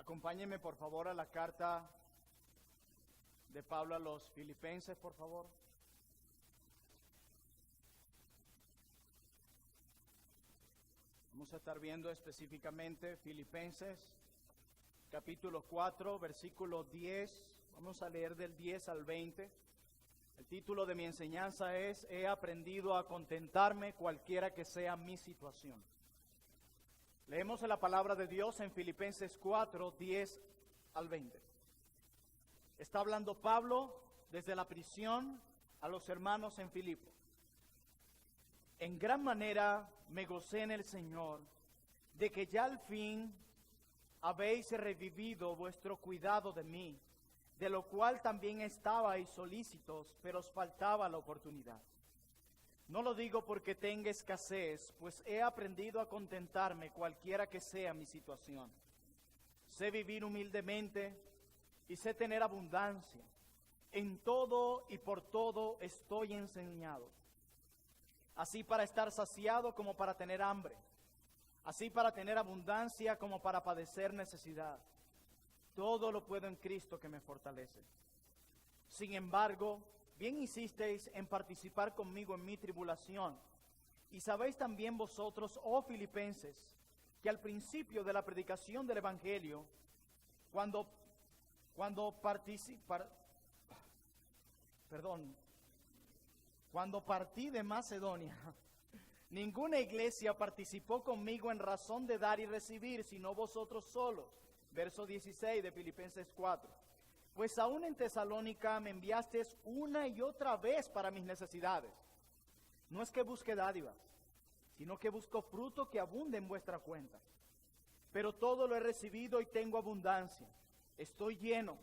Acompáñenme por favor a la carta de Pablo a los Filipenses, por favor. Vamos a estar viendo específicamente Filipenses, capítulo 4, versículo 10. Vamos a leer del 10 al 20. El título de mi enseñanza es: He aprendido a contentarme cualquiera que sea mi situación. Leemos la palabra de Dios en Filipenses 4, 10 al 20. Está hablando Pablo desde la prisión a los hermanos en Filipo. En gran manera me gocé en el Señor de que ya al fin habéis revivido vuestro cuidado de mí, de lo cual también estabais solícitos, pero os faltaba la oportunidad. No lo digo porque tenga escasez, pues he aprendido a contentarme cualquiera que sea mi situación. Sé vivir humildemente y sé tener abundancia. En todo y por todo estoy enseñado. Así para estar saciado como para tener hambre. Así para tener abundancia como para padecer necesidad. Todo lo puedo en Cristo que me fortalece. Sin embargo, bien hicisteis en participar conmigo en mi tribulación. Y sabéis también vosotros, oh Filipenses, que al principio de la predicación del Evangelio, cuando partí de Macedonia, ninguna iglesia participó conmigo en razón de dar y recibir, sino vosotros solos. Verso 16 de Filipenses 4. Pues aún en Tesalónica me enviasteis una y otra vez para mis necesidades. No es que busque dádivas, sino que busco fruto que abunde en vuestra cuenta. Pero todo lo he recibido y tengo abundancia. Estoy lleno,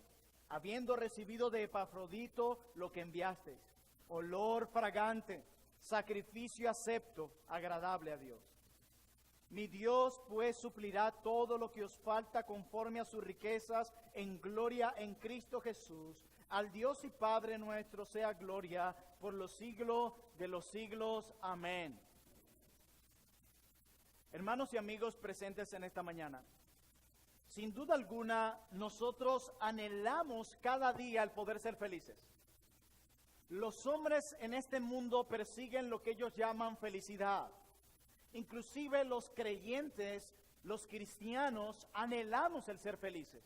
habiendo recibido de Epafrodito lo que enviasteis, olor fragante, sacrificio acepto, agradable a Dios. Mi Dios pues suplirá todo lo que os falta conforme a sus riquezas en gloria en Cristo Jesús. Al Dios y Padre nuestro sea gloria por los siglos de los siglos. Amén. Hermanos y amigos presentes en esta mañana, sin duda alguna nosotros anhelamos cada día el poder ser felices. Los hombres en este mundo persiguen lo que ellos llaman felicidad. Inclusive los creyentes, los cristianos, anhelamos el ser felices.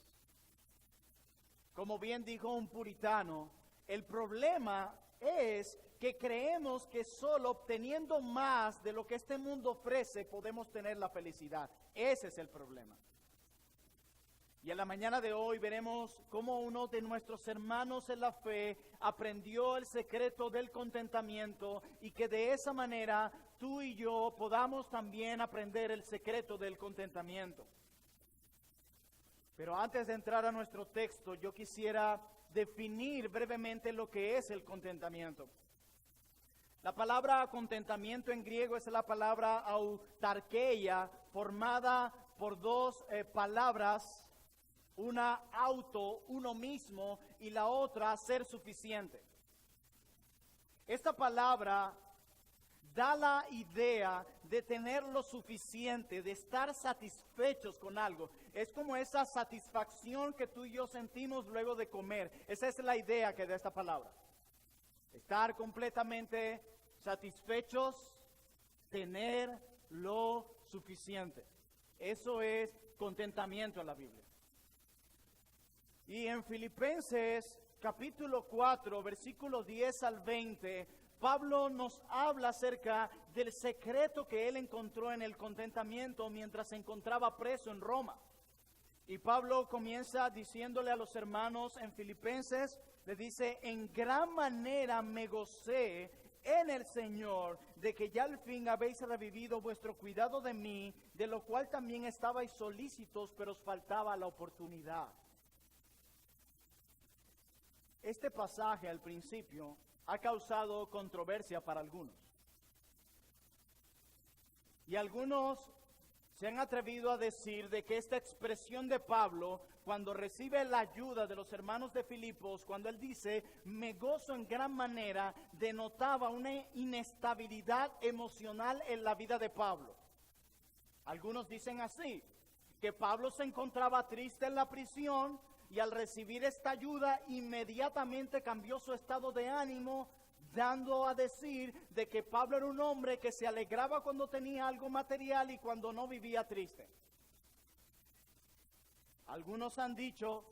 Como bien dijo un puritano, el problema es que creemos que solo obteniendo más de lo que este mundo ofrece podemos tener la felicidad. Ese es el problema. Y en la mañana de hoy veremos cómo uno de nuestros hermanos en la fe aprendió el secreto del contentamiento y que de esa manera tú y yo podamos también aprender el secreto del contentamiento. Pero antes de entrar a nuestro texto, yo quisiera definir brevemente lo que es el contentamiento. La palabra contentamiento en griego es la palabra autarkeia, formada por dos palabras. Una auto, uno mismo, y la otra ser suficiente. Esta palabra da la idea de tener lo suficiente, de estar satisfechos con algo. Es como esa satisfacción que tú y yo sentimos luego de comer. Esa es la idea que da esta palabra. Estar completamente satisfechos, tener lo suficiente. Eso es contentamiento en la Biblia. Y en Filipenses capítulo 4, versículo 10 al 20, Pablo nos habla acerca del secreto que él encontró en el contentamiento mientras se encontraba preso en Roma. Y Pablo comienza diciéndole a los hermanos en Filipenses, le dice: en gran manera me gocé en el Señor de que ya al fin habéis revivido vuestro cuidado de mí, de lo cual también estabais solícitos, pero os faltaba la oportunidad. Este pasaje al principio ha causado controversia para algunos. Y algunos se han atrevido a decir de que esta expresión de Pablo, cuando recibe la ayuda de los hermanos de Filipos, cuando él dice, me gozo en gran manera, denotaba una inestabilidad emocional en la vida de Pablo. Algunos dicen así. que Pablo se encontraba triste en la prisión y al recibir esta ayuda inmediatamente cambió su estado de ánimo, dando a decir de que Pablo era un hombre que se alegraba cuando tenía algo material y cuando no vivía triste. Algunos han dicho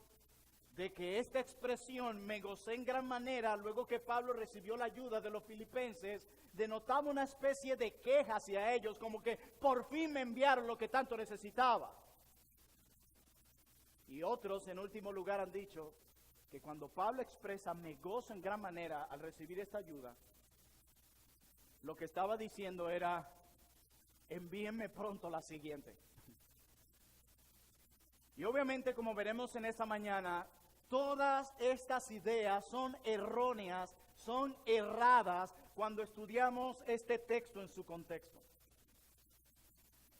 de que esta expresión, me gocé en gran manera, luego que Pablo recibió la ayuda de los filipenses, denotaba una especie de queja hacia ellos, como que por fin me enviaron lo que tanto necesitaba. Y otros, en último lugar, han dicho que cuando Pablo expresa, me gozo en gran manera al recibir esta ayuda, lo que estaba diciendo era, envíenme pronto la siguiente. Y obviamente, como veremos en esta mañana, todas estas ideas son erróneas, son erradas cuando estudiamos este texto en su contexto.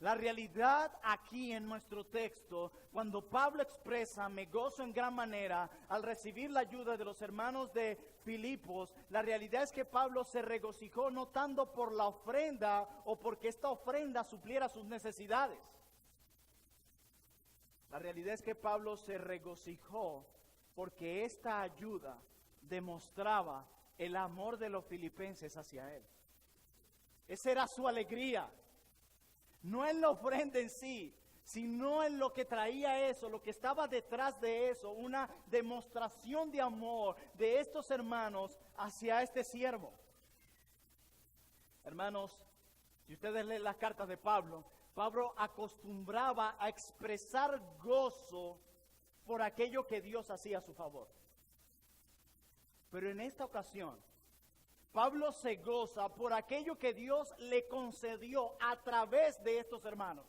La realidad aquí en nuestro texto, cuando Pablo expresa, me gozo en gran manera al recibir la ayuda de los hermanos de Filipos, la realidad es que Pablo se regocijó no tanto por la ofrenda o porque esta ofrenda supliera sus necesidades. La realidad es que Pablo se regocijó porque esta ayuda demostraba el amor de los filipenses hacia él. Esa era su alegría. No en la ofrenda en sí, sino en lo que traía eso, lo que estaba detrás de eso, una demostración de amor de estos hermanos hacia este siervo. Hermanos, si ustedes leen las cartas de Pablo, Pablo acostumbraba a expresar gozo por aquello que Dios hacía a su favor. Pero en esta ocasión, Pablo se goza por aquello que Dios le concedió a través de estos hermanos.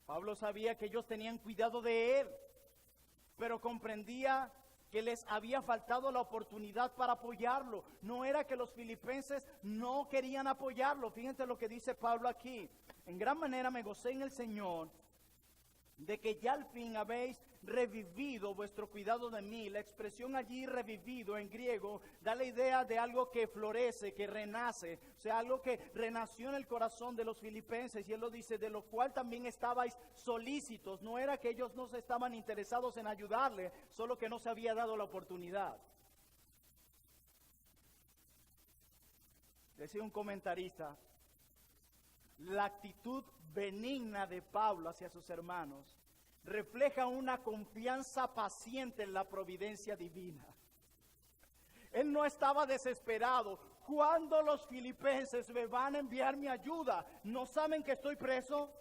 Pablo sabía que ellos tenían cuidado de él, pero comprendía que les había faltado la oportunidad para apoyarlo. No era que los filipenses no querían apoyarlo. Fíjense lo que dice Pablo aquí. En gran manera me gocé en el Señor de que ya al fin habéis revivido vuestro cuidado de mí. La expresión allí revivido en griego da la idea de algo que florece, que renace, o sea, algo que renació en el corazón de los filipenses, y él lo dice, de lo cual también estabais solícitos. No era que ellos no se estaban interesados en ayudarle, solo que no se había dado la oportunidad. Decía un comentarista, la actitud benigna de Pablo hacia sus hermanos refleja una confianza paciente en la providencia divina. Él no estaba desesperado. ¿Cuándo los filipenses me van a enviar mi ayuda? ¿No saben que estoy preso?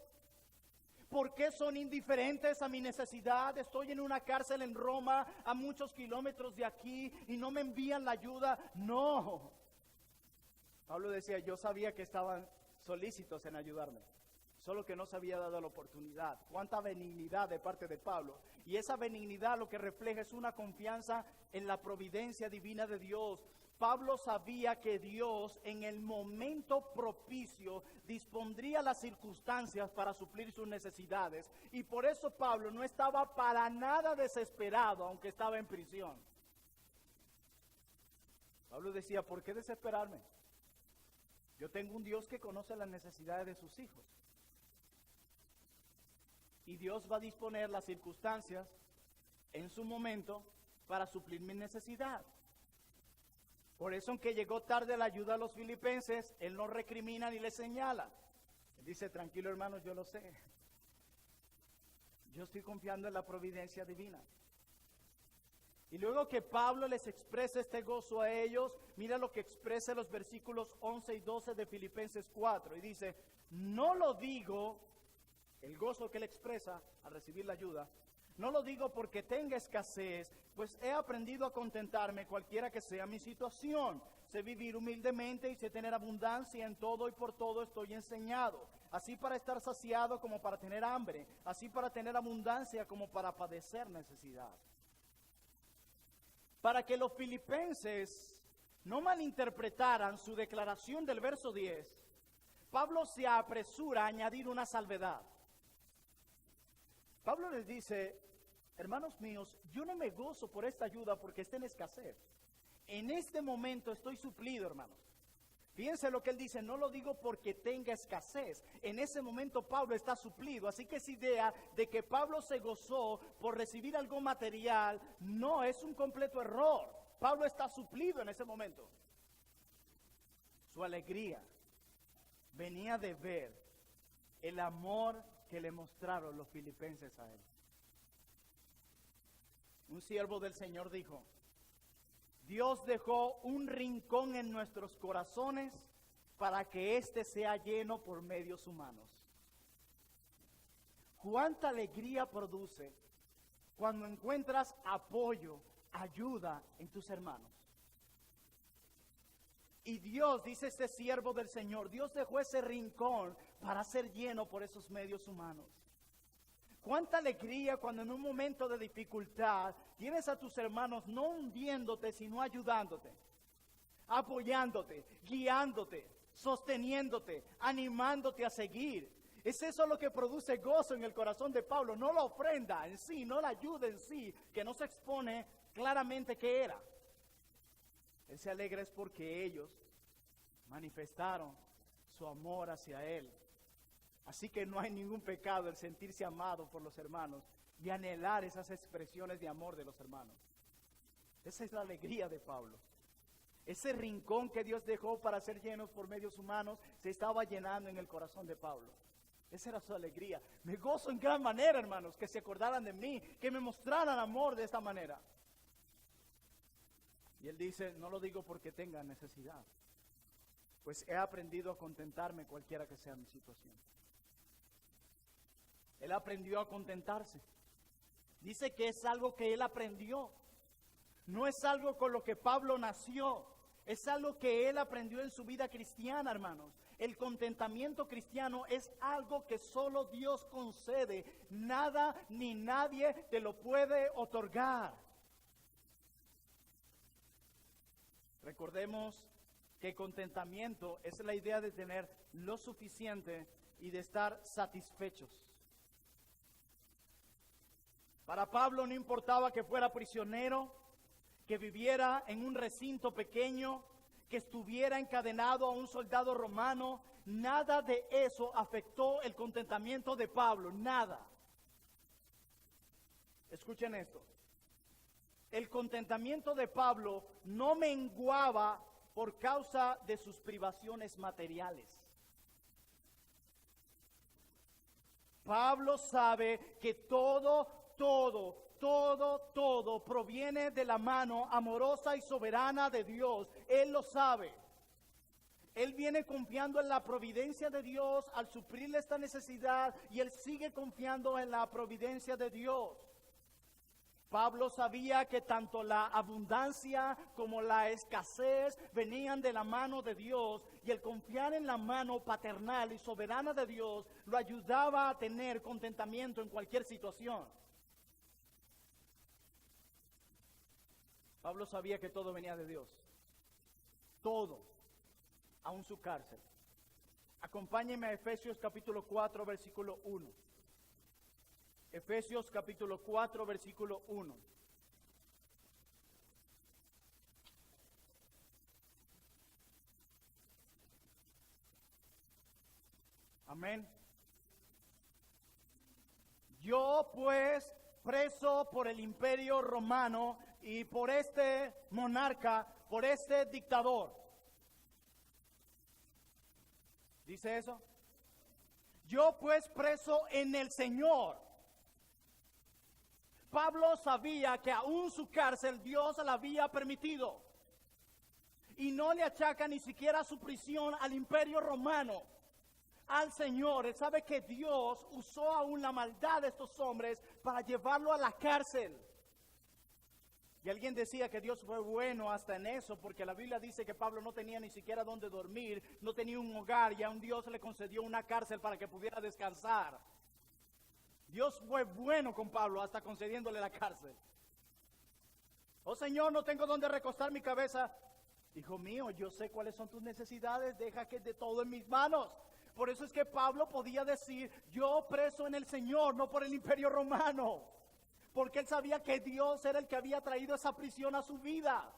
¿Por qué son indiferentes a mi necesidad? Estoy en una cárcel en Roma, a muchos kilómetros de aquí, y no me envían la ayuda. No. Pablo decía, yo sabía que estaban solícitos en ayudarme, solo que no se había dado la oportunidad. Cuánta benignidad de parte de Pablo. Y esa benignidad lo que refleja es una confianza en la providencia divina de Dios. Pablo sabía que Dios en el momento propicio dispondría las circunstancias para suplir sus necesidades. Y por eso Pablo no estaba para nada desesperado, aunque estaba en prisión. Pablo decía, ¿por qué desesperarme? Yo tengo un Dios que conoce las necesidades de sus hijos. Y Dios va a disponer las circunstancias en su momento para suplir mi necesidad. Por eso, aunque llegó tarde la ayuda a los filipenses, él no recrimina ni le señala. Él dice, tranquilo hermanos, yo lo sé. Yo estoy confiando en la providencia divina. Y luego que Pablo les expresa este gozo a ellos, mira lo que expresa los versículos 11 y 12 de Filipenses 4. Y dice, no lo digo, el gozo que él expresa al recibir la ayuda, no lo digo porque tenga escasez, pues he aprendido a contentarme cualquiera que sea mi situación. Sé vivir humildemente y sé tener abundancia en todo y por todo estoy enseñado. Así para estar saciado como para tener hambre, así para tener abundancia como para padecer necesidad. Para que los filipenses no malinterpretaran su declaración del verso 10, Pablo se apresura a añadir una salvedad. Pablo les dice, hermanos míos, yo no me gozo por esta ayuda porque esté en escasez. En este momento estoy suplido, hermanos. Fíjense lo que él dice, no lo digo porque tenga escasez. En ese momento Pablo está suplido, así que esa idea de que Pablo se gozó por recibir algo material, no, es un completo error. Pablo está suplido en ese momento. Su alegría venía de ver el amor que le mostraron los filipenses a él. Un siervo del Señor dijo: Dios dejó un rincón en nuestros corazones para que éste sea lleno por medios humanos. ¿Cuánta alegría produce cuando encuentras apoyo, ayuda en tus hermanos? Y Dios, dice este siervo del Señor, Dios dejó ese rincón para ser lleno por esos medios humanos. Cuánta alegría cuando en un momento de dificultad tienes a tus hermanos no hundiéndote, sino ayudándote, apoyándote, guiándote, sosteniéndote, animándote a seguir. Es eso lo que produce gozo en el corazón de Pablo, no la ofrenda en sí, no la ayuda en sí, que no se expone claramente qué era. Él se alegra es porque ellos manifestaron su amor hacia él. Así que no hay ningún pecado el sentirse amado por los hermanos y anhelar esas expresiones de amor de los hermanos. Esa es la alegría de Pablo. Ese rincón que Dios dejó para ser llenos por medios humanos se estaba llenando en el corazón de Pablo. Esa era su alegría. Me gozo en gran manera, hermanos, que se acordaran de mí, que me mostraran amor de esta manera. Y él dice, no lo digo porque tenga necesidad, pues he aprendido a contentarme cualquiera que sea mi situación. Él aprendió a contentarse. Dice que es algo que él aprendió. No es algo con lo que Pablo nació. Es algo que él aprendió en su vida cristiana, hermanos. El contentamiento cristiano es algo que solo Dios concede. Nada ni nadie te lo puede otorgar. Recordemos que contentamiento es la idea de tener lo suficiente y de estar satisfechos. Para Pablo no importaba que fuera prisionero, que viviera en un recinto pequeño, que estuviera encadenado a un soldado romano. Nada de eso afectó el contentamiento de Pablo, nada. Escuchen esto. El contentamiento de Pablo no menguaba por causa de sus privaciones materiales. Pablo sabe que todo proviene de la mano amorosa y soberana de Dios. Él lo sabe. Él viene confiando en la providencia de Dios al suplirle esta necesidad y él sigue confiando en la providencia de Dios. Pablo sabía que tanto la abundancia como la escasez venían de la mano de Dios y el confiar en la mano paternal y soberana de Dios lo ayudaba a tener contentamiento en cualquier situación. Pablo sabía que todo venía de Dios. Todo, aun su cárcel. Acompáñenme a Efesios capítulo 4, versículo 1. Efesios capítulo 4, versículo 1. Amén. Yo pues, preso por el imperio romano y por este monarca, por este dictador. ¿Dice eso? Yo pues preso en el Señor. Pablo sabía que aún su cárcel Dios la había permitido. Y no le achaca ni siquiera su prisión al imperio romano, al Señor. Él sabe que Dios usó aún la maldad de estos hombres para llevarlo a la cárcel. Y alguien decía que Dios fue bueno hasta en eso, porque la Biblia dice que Pablo no tenía ni siquiera dónde dormir, no tenía un hogar, y a un Dios le concedió una cárcel para que pudiera descansar. Dios fue bueno con Pablo hasta concediéndole la cárcel. Oh Señor, no tengo dónde recostar mi cabeza. Hijo mío, yo sé cuáles son tus necesidades, deja que de todo en mis manos. Por eso es que Pablo podía decir, yo preso en el Señor, no por el imperio romano. Porque él sabía que Dios era el que había traído esa prisión a su vida.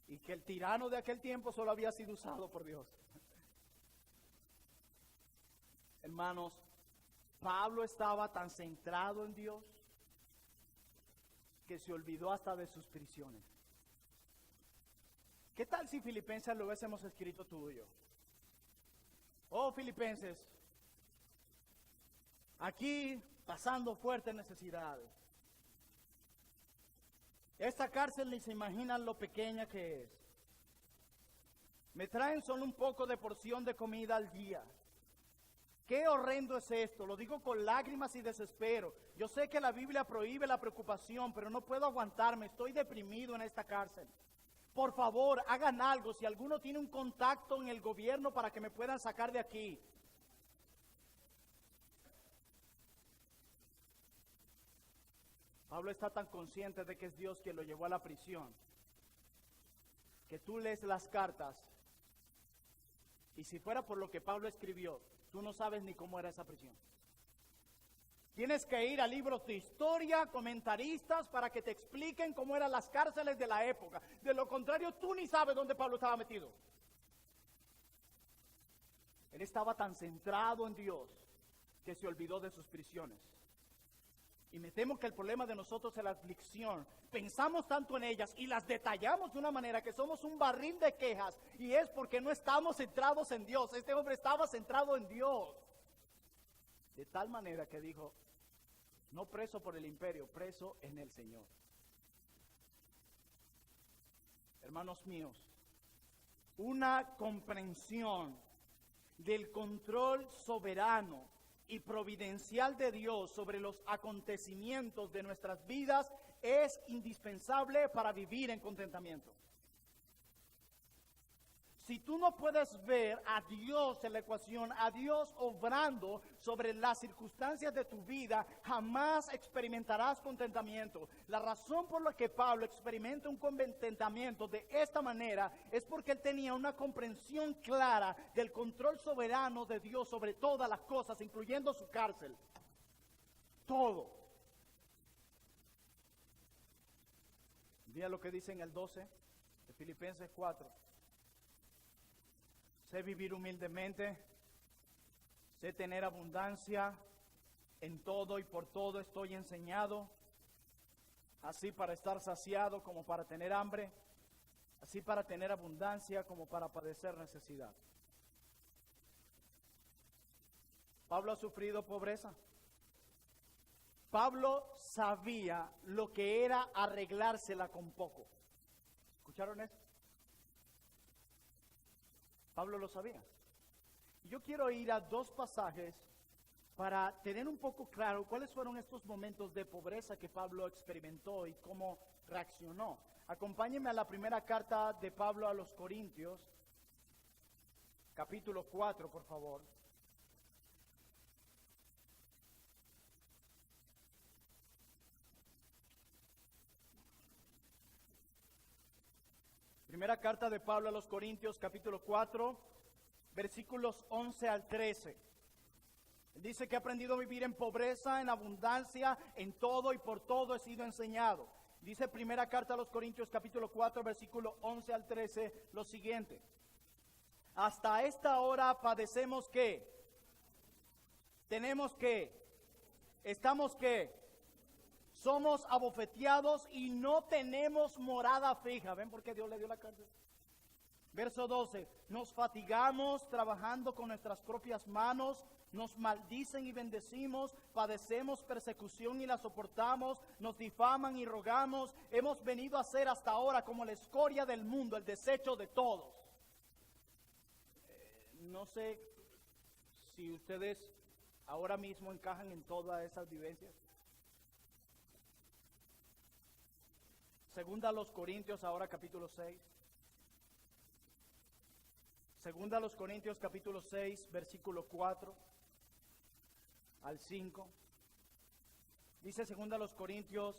y que el tirano de aquel tiempo solo había sido usado por Dios. Hermanos, Pablo estaba tan centrado en Dios que se olvidó hasta de sus prisiones. ¿Qué tal si Filipenses lo hubiésemos escrito tú y yo? Oh, Filipenses, aquí pasando fuertes necesidades. Esta cárcel ni se imaginan lo pequeña que es. Me traen solo un poco de porción de comida al día. Qué horrendo es esto, lo digo con lágrimas y desespero. Yo sé que la Biblia prohíbe la preocupación, pero no puedo aguantarme, estoy deprimido en esta cárcel. Por favor, hagan algo, si alguno tiene un contacto en el gobierno para que me puedan sacar de aquí. Pablo está tan consciente de que es Dios quien lo llevó a la prisión, que tú lees las cartas, y si fuera por lo que Pablo escribió, tú no sabes ni cómo era esa prisión. Tienes que ir a libros de historia, comentaristas, para que te expliquen cómo eran las cárceles de la época. De lo contrario, tú ni sabes dónde Pablo estaba metido. Él estaba tan centrado en Dios que se olvidó de sus prisiones. Y me temo que el problema de nosotros es la aflicción. Pensamos tanto en ellas y las detallamos de una manera que somos un barril de quejas. Y es porque no estamos centrados en Dios. Este hombre estaba centrado en Dios. De tal manera que dijo, no preso por el imperio, preso en el Señor. Hermanos míos, una comprensión del control soberano y providencial de Dios sobre los acontecimientos de nuestras vidas es indispensable para vivir en contentamiento. Si tú no puedes ver a Dios en la ecuación, a Dios obrando sobre las circunstancias de tu vida, jamás experimentarás contentamiento. La razón por la que Pablo experimenta un contentamiento de esta manera es porque él tenía una comprensión clara del control soberano de Dios sobre todas las cosas, incluyendo su cárcel. Todo. Mira lo que dice en el 12 de Filipenses 4. Sé vivir humildemente, sé tener abundancia, en todo y por todo estoy enseñado, así para estar saciado como para tener hambre, así para tener abundancia como para padecer necesidad. Pablo ha sufrido pobreza. Pablo sabía lo que era arreglársela con poco. ¿Escucharon eso? Pablo lo sabía. Y yo quiero ir a dos pasajes para tener un poco claro cuáles fueron estos momentos de pobreza que Pablo experimentó y cómo reaccionó. Acompáñenme a la primera carta de Pablo a los Corintios, capítulo 4, por favor. Primera carta de Pablo a los Corintios, capítulo 4, versículos 11 al 13. Él dice que ha aprendido a vivir en pobreza, en abundancia, en todo y por todo he sido enseñado. Dice primera carta a los Corintios, capítulo 4, versículo 11 al 13, lo siguiente. Hasta esta hora padecemos ¿qué? Tenemos ¿qué? Estamos ¿qué? Somos abofeteados y no tenemos morada fija. ¿Ven por qué Dios le dio la cárcel? Verso 12. Nos fatigamos trabajando con nuestras propias manos. Nos maldicen y bendecimos. Padecemos persecución y la soportamos. Nos difaman y rogamos. Hemos venido a ser hasta ahora como la escoria del mundo, el desecho de todos. No sé si ustedes ahora mismo encajan en todas esas vivencias. Segunda a los Corintios, ahora capítulo 6. Segunda a los Corintios, capítulo 6, versículo 4 al 5. Dice segunda a los Corintios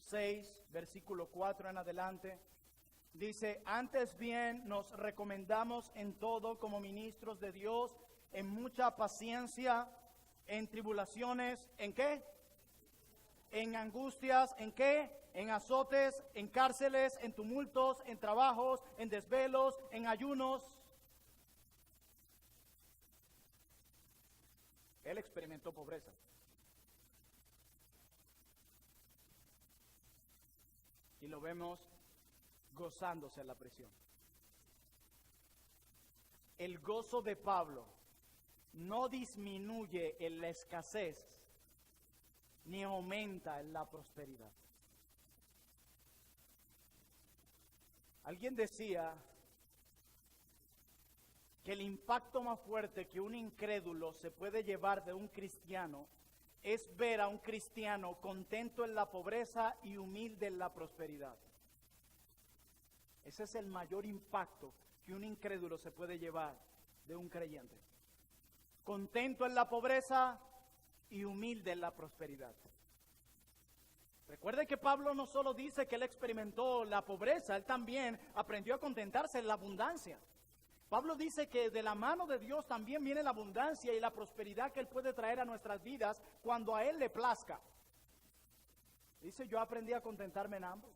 6, versículo 4 en adelante. Dice, antes bien nos recomendamos en todo como ministros de Dios, en mucha paciencia, en tribulaciones, ¿en qué? En angustias, ¿en qué? en azotes, en cárceles, en tumultos, en trabajos, en desvelos, en ayunos. Él experimentó pobreza. Y lo vemos gozándose en la prisión. El gozo de Pablo no disminuye en la escasez, ni aumenta en la prosperidad. Alguien decía que el impacto más fuerte que un incrédulo se puede llevar de un cristiano es ver a un cristiano contento en la pobreza y humilde en la prosperidad. Ese es el mayor impacto que un incrédulo se puede llevar de un creyente. Contento en la pobreza y humilde en la prosperidad. Recuerde que Pablo no solo dice que él experimentó la pobreza, él también aprendió a contentarse en la abundancia. Pablo dice que de la mano de Dios también viene la abundancia y la prosperidad que él puede traer a nuestras vidas cuando a él le plazca. Dice, yo aprendí a contentarme en ambos.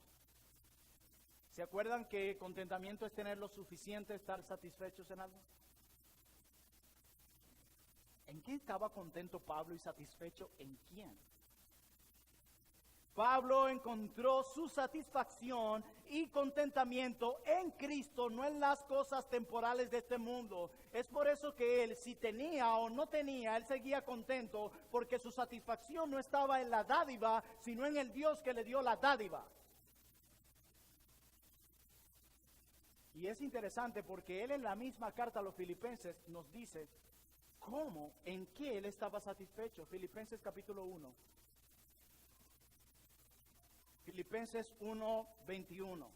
¿Se acuerdan que contentamiento es tener lo suficiente, estar satisfechos en algo? ¿En qué estaba contento Pablo y satisfecho en quién? Pablo encontró su satisfacción y contentamiento en Cristo, no en las cosas temporales de este mundo. Es por eso que él, si tenía o no tenía, él seguía contento, porque su satisfacción no estaba en la dádiva, sino en el Dios que le dio la dádiva. Y es interesante porque él en la misma carta a los Filipenses nos dice cómo, en qué él estaba satisfecho. Filipenses capítulo 1. Filipenses 1:21.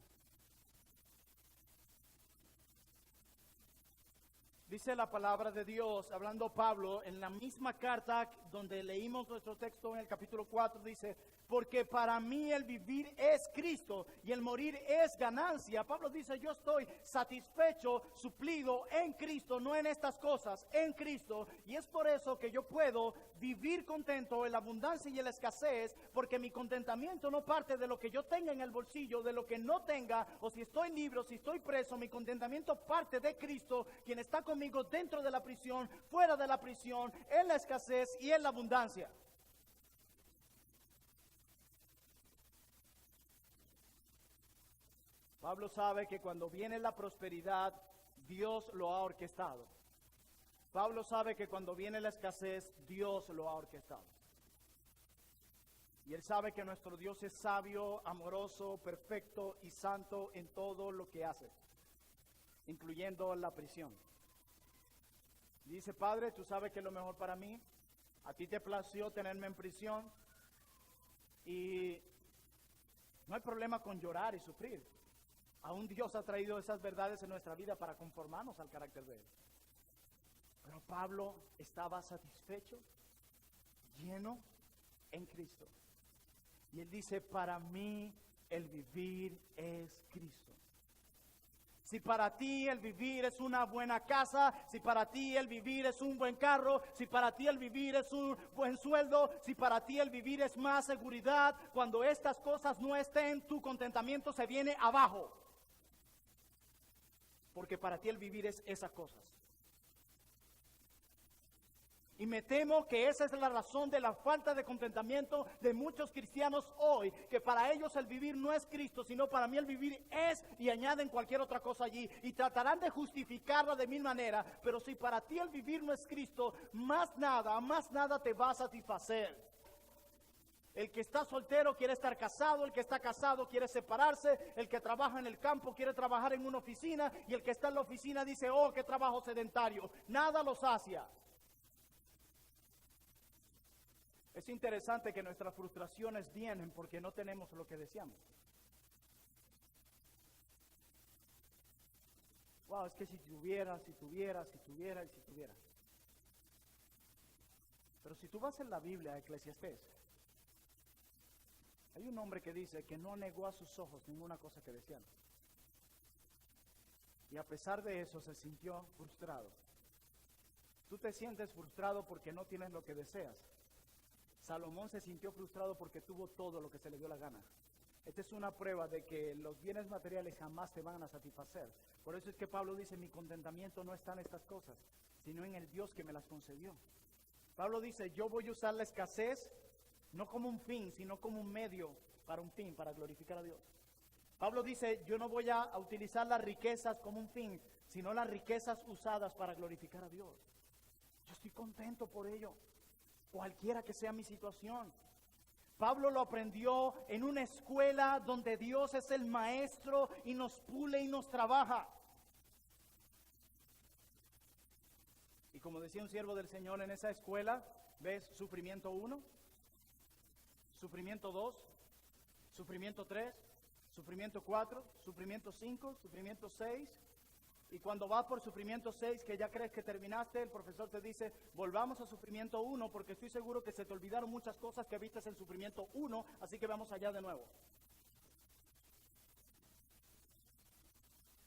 Dice la palabra de Dios, hablando Pablo, en la misma carta donde leímos nuestro texto en el capítulo 4, dice, porque para mí el vivir es Cristo y el morir es ganancia. Pablo dice, yo estoy satisfecho, suplido en Cristo, no en estas cosas, en Cristo. Y es por eso que yo puedo vivir contento en la abundancia y en la escasez, porque mi contentamiento no parte de lo que yo tenga en el bolsillo, de lo que no tenga, o si estoy libre o si estoy preso. Mi contentamiento parte de Cristo, quien está conmigo dentro de la prisión, fuera de la prisión, en la escasez y en la abundancia. Pablo sabe que cuando viene la prosperidad, Dios lo ha orquestado. Pablo sabe que cuando viene la escasez, Dios lo ha orquestado. Y él sabe que nuestro Dios es sabio, amoroso, perfecto y santo en todo lo que hace, incluyendo la prisión. Dice, Padre, tú sabes que es lo mejor para mí. A ti te plació tenerme en prisión. Y no hay problema con llorar y sufrir. Aún Dios ha traído esas verdades en nuestra vida para conformarnos al carácter de Él. Pero Pablo estaba satisfecho, lleno en Cristo. Y él dice, para mí el vivir es Cristo. Si para ti el vivir es una buena casa, si para ti el vivir es un buen carro, si para ti el vivir es un buen sueldo, si para ti el vivir es más seguridad, cuando estas cosas no estén, tu contentamiento se viene abajo. Porque para ti el vivir es esas cosas. Y me temo que esa es la razón de la falta de contentamiento de muchos cristianos hoy, que para ellos el vivir no es Cristo, sino para mí el vivir es, y añaden cualquier otra cosa allí, y tratarán de justificarla de mil maneras, pero si para ti el vivir no es Cristo, más nada te va a satisfacer. El que está soltero quiere estar casado, el que está casado quiere separarse, el que trabaja en el campo quiere trabajar en una oficina, y el que está en la oficina dice, oh, qué trabajo sedentario, nada lo sacia. Es interesante que nuestras frustraciones vienen porque no tenemos lo que deseamos. Wow, es que si tuviera. Pero si tú vas en la Biblia, Eclesiastés, hay un hombre que dice que no negó a sus ojos ninguna cosa que desearon. Y a pesar de eso se sintió frustrado. Tú te sientes frustrado porque no tienes lo que deseas. Salomón se sintió frustrado porque tuvo todo lo que se le dio la gana. Esta es una prueba de que los bienes materiales jamás te van a satisfacer. Por eso es que Pablo dice, mi contentamiento no está en estas cosas, sino en el Dios que me las concedió. Pablo dice, yo voy a usar la escasez no como un fin, sino como un medio para un fin, para glorificar a Dios. Pablo dice, yo no voy a utilizar las riquezas como un fin, sino las riquezas usadas para glorificar a Dios. Yo estoy contento por ello, cualquiera que sea mi situación. Pablo lo aprendió en una escuela donde Dios es el maestro y nos pule y nos trabaja. Y como decía un siervo del Señor en esa escuela, ¿ves? Sufrimiento 1, sufrimiento 2, sufrimiento 3, sufrimiento 4, sufrimiento 5, sufrimiento 6. Y cuando vas por sufrimiento 6, que ya crees que terminaste, el profesor te dice, volvamos a sufrimiento 1, porque estoy seguro que se te olvidaron muchas cosas que viste en sufrimiento 1, así que vamos allá de nuevo.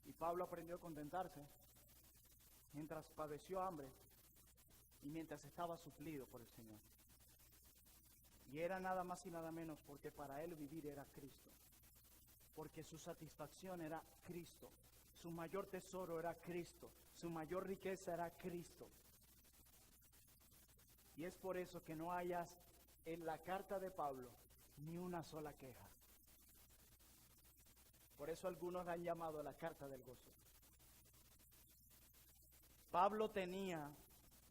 Y Pablo aprendió a contentarse mientras padeció hambre y mientras estaba suplido por el Señor. Y era nada más y nada menos porque para él vivir era Cristo. Porque su satisfacción era Cristo. Su mayor tesoro era Cristo. Su mayor riqueza era Cristo. Y es por eso que no hayas en la carta de Pablo ni una sola queja. Por eso algunos la han llamado la carta del gozo. Pablo tenía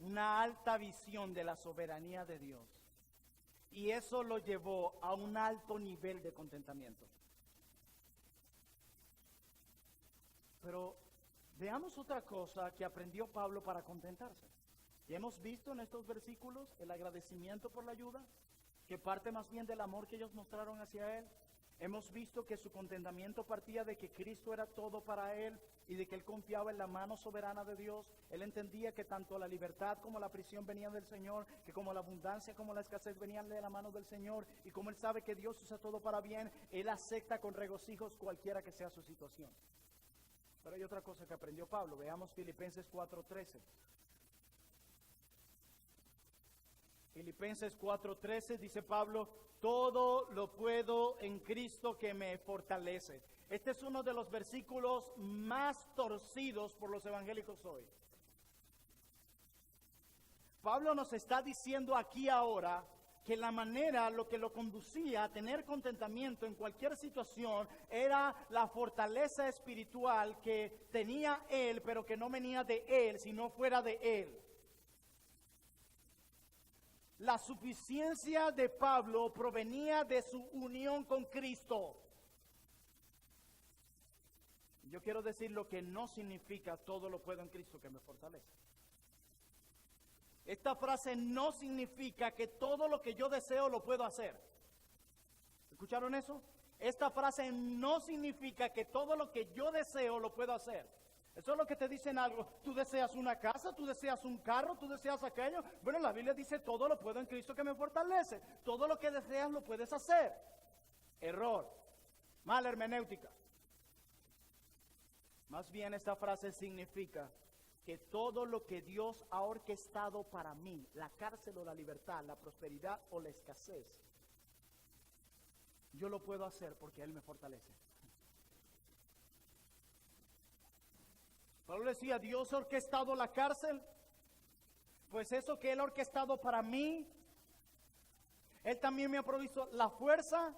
una alta visión de la soberanía de Dios. Y eso lo llevó a un alto nivel de contentamiento. Pero veamos otra cosa que aprendió Pablo para contentarse. Ya hemos visto en estos versículos el agradecimiento por la ayuda, que parte más bien del amor que ellos mostraron hacia él. Hemos visto que su contentamiento partía de que Cristo era todo para él y de que él confiaba en la mano soberana de Dios. Él entendía que tanto la libertad como la prisión venían del Señor, que como la abundancia como la escasez venían de la mano del Señor. Y como él sabe que Dios usa todo para bien, él acepta con regocijos cualquiera que sea su situación. Pero hay otra cosa que aprendió Pablo. Veamos Filipenses 4:13. Filipenses 4:13 dice Pablo, todo lo puedo en Cristo que me fortalece. Este es uno de los versículos más torcidos por los evangélicos hoy. Pablo nos está diciendo aquí ahora que la manera, lo que lo conducía a tener contentamiento en cualquier situación era la fortaleza espiritual que tenía él, pero que no venía de él, sino fuera de él. La suficiencia de Pablo provenía de su unión con Cristo. Yo quiero decir lo que no significa todo lo puedo en Cristo que me fortalece. Esta frase no significa que todo lo que yo deseo lo puedo hacer. ¿Escucharon eso? Esta frase no significa que todo lo que yo deseo lo puedo hacer. Eso es lo que te dicen algo. Tú deseas una casa, tú deseas un carro, tú deseas aquello. Bueno, la Biblia dice todo lo puedo en Cristo que me fortalece. Todo lo que deseas lo puedes hacer. Error. Mala hermenéutica. Más bien esta frase significa que todo lo que Dios ha orquestado para mí, la cárcel o la libertad, la prosperidad o la escasez, yo lo puedo hacer porque Él me fortalece. Pablo decía, Dios ha orquestado la cárcel, pues eso que Él ha orquestado para mí, Él también me ha provisto la fuerza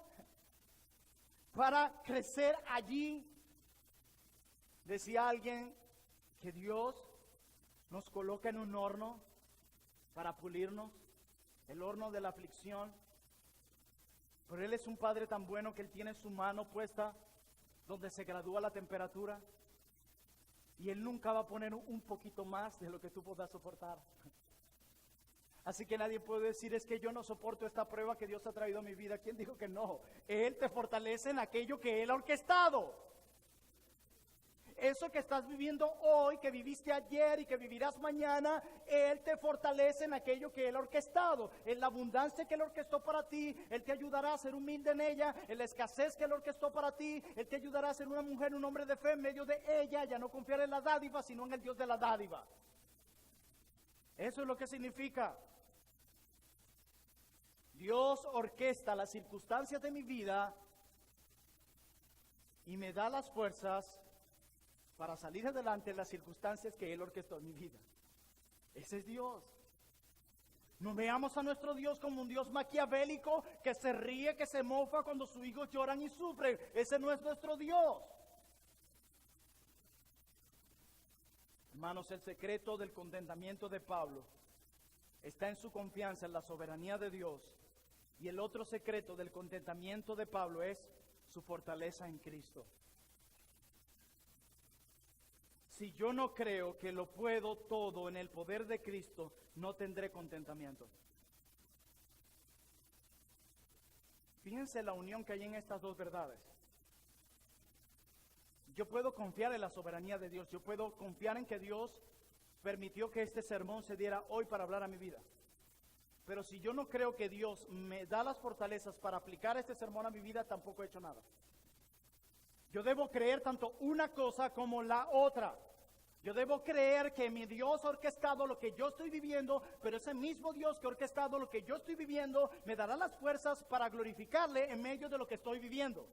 para crecer allí. Decía alguien que Dios nos coloca en un horno para pulirnos, el horno de la aflicción. Pero Él es un Padre tan bueno que Él tiene su mano puesta donde se gradúa la temperatura. Y Él nunca va a poner un poquito más de lo que tú puedas soportar. Así que nadie puede decir, es que yo no soporto esta prueba que Dios ha traído a mi vida. ¿Quién dijo que no? Él te fortalece en aquello que Él ha orquestado. Eso que estás viviendo hoy, que viviste ayer y que vivirás mañana, Él te fortalece en aquello que Él ha orquestado. En la abundancia que Él orquestó para ti, Él te ayudará a ser humilde en ella. En la escasez que Él orquestó para ti, Él te ayudará a ser una mujer, un hombre de fe en medio de ella. Ya no confiar en la dádiva, sino en el Dios de la dádiva. Eso es lo que significa. Dios orquesta las circunstancias de mi vida y me da las fuerzas para salir adelante en las circunstancias que Él orquestó en mi vida. Ese es Dios. No veamos a nuestro Dios como un Dios maquiavélico que se ríe, que se mofa cuando sus hijos lloran y sufren. Ese no es nuestro Dios. Hermanos, el secreto del contentamiento de Pablo está en su confianza en la soberanía de Dios. Y el otro secreto del contentamiento de Pablo es su fortaleza en Cristo. Si yo no creo que lo puedo todo en el poder de Cristo, no tendré contentamiento. Fíjense la unión que hay en estas dos verdades. Yo puedo confiar en la soberanía de Dios. Yo puedo confiar en que Dios permitió que este sermón se diera hoy para hablar a mi vida. Pero si yo no creo que Dios me da las fortalezas para aplicar este sermón a mi vida, tampoco he hecho nada. Yo debo creer tanto una cosa como la otra. Yo debo creer que mi Dios ha orquestado lo que yo estoy viviendo, pero ese mismo Dios que ha orquestado lo que yo estoy viviendo me dará las fuerzas para glorificarle en medio de lo que estoy viviendo.